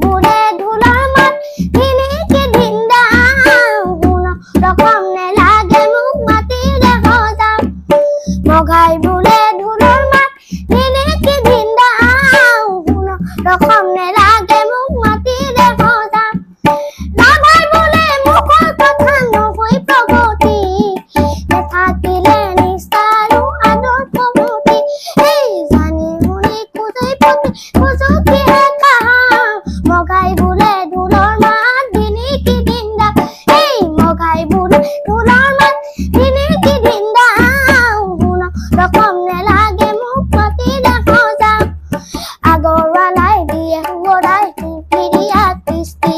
বুড়ে ধুলার মাঠ ধিনিকি ধিন্দা কোনো রকম নে লাগে মুখ মাটি দেখো যাও মগাই বুড়ে ধুলার মাঠ ধিনিকি ধিন্দা কোনো রকম নে লাগে মুখ মাটি দেখো যাও রাভাই বলে মুখৰ কথা নহয় প্ৰগতি থাকিলে নিস্তাৰো আদৰ প্ৰগতি এই জানি শুনি খুজৈ প্ৰতি খুজতি মগাই বুলে ধুলৰ মাত ধিনিকি ধিন্দা এই মগাই বুলে ধুলৰ মাত ধিনিকি ধিন্দা কোনো ৰকম নেলাগে মুখ মাতি দেখো যাও আগৰৱালাই দিয়ে সুৰাই ফিৰিয়া কৃষ্টি